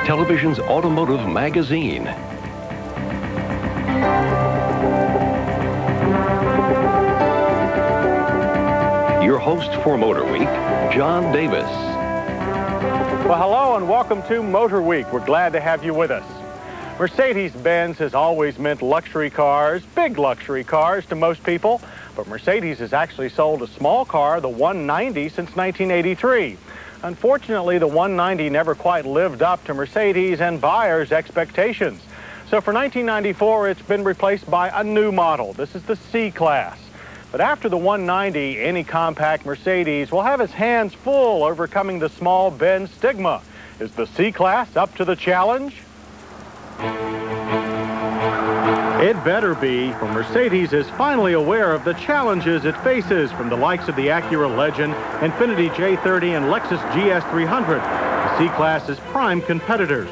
television's automotive magazine. Your host for Motor Week, John Davis. Well, hello and welcome to Motor Week. We're glad to have you with us. Mercedes-Benz has always meant luxury cars, big luxury cars to most people, but Mercedes has actually sold a small car, the 190, since 1983. Unfortunately, the 190 never quite lived up to Mercedes and buyers' expectations. So for 1994, it's been replaced by a new model. This is the C-Class. But after the 190, any compact Mercedes will have its hands full overcoming the small Benz stigma. Is the C-Class up to the challenge? It better be, for Mercedes is finally aware of the challenges it faces from the likes of the Acura Legend, Infiniti J30, and Lexus GS300, the C-Class's prime competitors.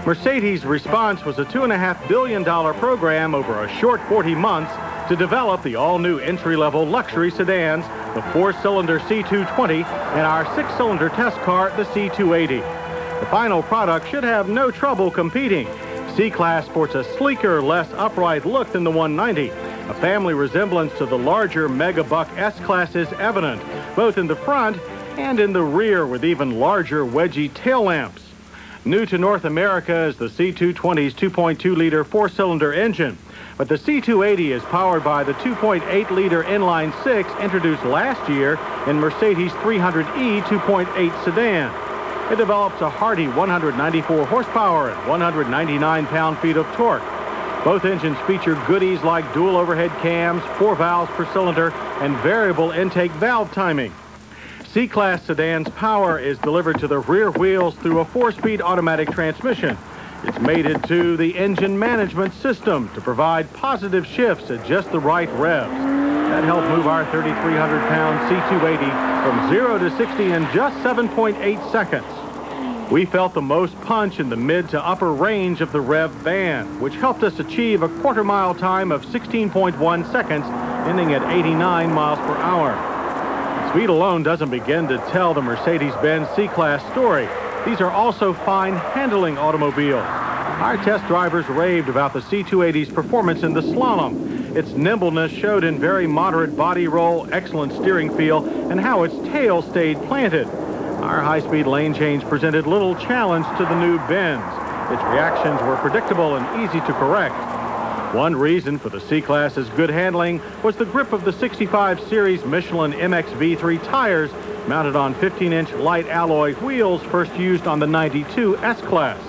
Mercedes' response was a $2.5 billion program over a short 40 months to develop the all-new entry-level luxury sedans, the 4-cylinder C280, and our 6-cylinder test car, the C280. The final product should have no trouble competing. C-Class sports a sleeker, less upright look than the 190. A family resemblance to the larger Megabuck S-Class is evident, both in the front and in the rear, with even larger wedgy tail lamps. New to North America is the C220's 2.2-liter 4-cylinder engine, but the C280 is powered by the 2.8-liter inline-six introduced last year in Mercedes 300e 2.8 sedan. It develops a hearty 194 horsepower and 199 pound-feet of torque. Both engines feature goodies like dual overhead cams, 4 valves per cylinder, and variable intake valve timing. C-Class sedan's power is delivered to the rear wheels through a 4-speed automatic transmission. It's mated to the engine management system to provide positive shifts at just the right revs. That helped move our 3,300-pound C280 from 0 to 60 in just 7.8 seconds. We felt the most punch in the mid to upper range of the rev band, which helped us achieve a quarter-mile time of 16.1 seconds, ending at 89 miles per hour. Speed alone doesn't begin to tell the Mercedes-Benz C-Class story. These are also fine-handling automobiles. Our test drivers raved about the C280's performance in the slalom. Its nimbleness showed in very moderate body roll, excellent steering feel, and how its tail stayed planted. Our high-speed lane change presented little challenge to the new Benz. Its reactions were predictable and easy to correct. One reason for the C-Class's good handling was the grip of the 65 Series Michelin MX-V3 tires mounted on 15-inch light alloy wheels first used on the 92 S-Class.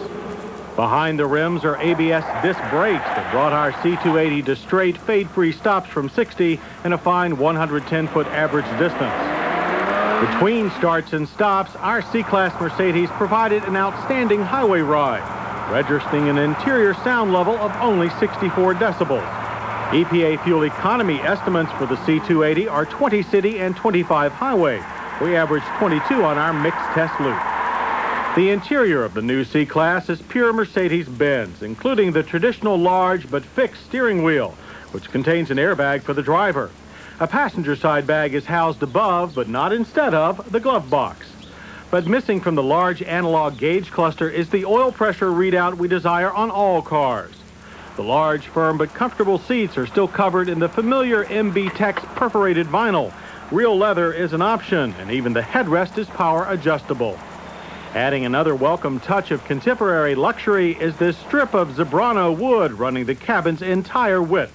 Behind the rims are ABS disc brakes that brought our C280 to straight, fade-free stops from 60 and a fine 110-foot average distance. Between starts and stops, our C-Class Mercedes provided an outstanding highway ride, registering an interior sound level of only 64 decibels. EPA fuel economy estimates for the C280 are 20 city and 25 highway. We averaged 22 on our mixed test loop. The interior of the new C-Class is pure Mercedes-Benz, including the traditional large but fixed steering wheel, which contains an airbag for the driver. A passenger side bag is housed above, but not instead of, the glove box. But missing from the large analog gauge cluster is the oil pressure readout we desire on all cars. The large, firm, but comfortable seats are still covered in the familiar MB Tex perforated vinyl. Real leather is an option, and even the headrest is power adjustable. Adding another welcome touch of contemporary luxury is this strip of Zebrano wood running the cabin's entire width.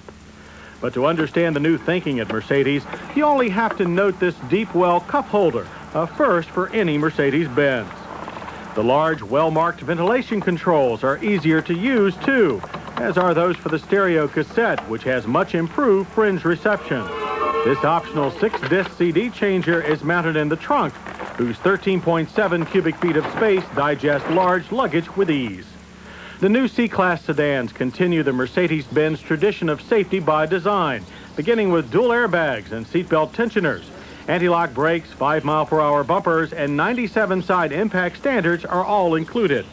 But to understand the new thinking at Mercedes, you only have to note this deep well cup holder, a first for any Mercedes-Benz. The large, well-marked ventilation controls are easier to use, too, as are those for the stereo cassette, which has much improved fringe reception. This optional 6-disc CD changer is mounted in the trunk, whose 13.7 cubic feet of space digest large luggage with ease. The new C-Class sedans continue the Mercedes-Benz tradition of safety by design, beginning with dual airbags and seatbelt tensioners. Anti-lock brakes, 5-mile-per-hour bumpers, and 97 side impact standards are all included.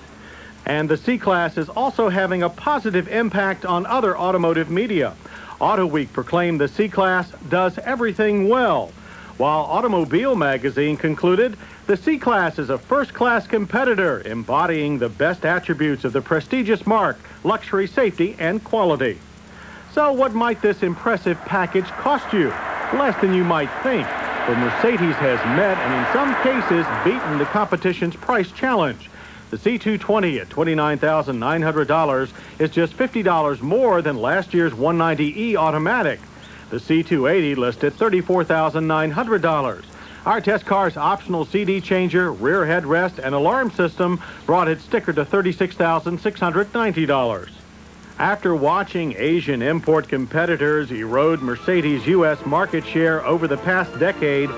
And the C-Class is also having a positive impact on other automotive media. Auto Week proclaimed the C-Class does everything well, while Automobile magazine concluded The C-Class is a first-class competitor, embodying the best attributes of the prestigious marque, luxury, safety, and quality. So what might this impressive package cost you? Less than you might think. But Mercedes has met and in some cases beaten the competition's price challenge. The C220 at $29,900 is just $50 more than last year's 190E automatic. The C280 lists at $34,900. Our test car's optional CD changer, rear headrest, and alarm system brought its sticker to $36,690. After watching Asian import competitors erode Mercedes' U.S. market share over the past decade,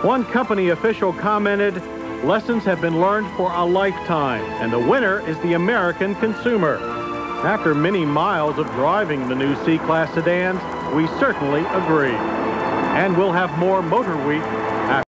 one company official commented, "Lessons have been learned for a lifetime, and the winner is the American consumer." After many miles of driving the new C-Class sedans, we certainly agree. And we'll have more Motor Week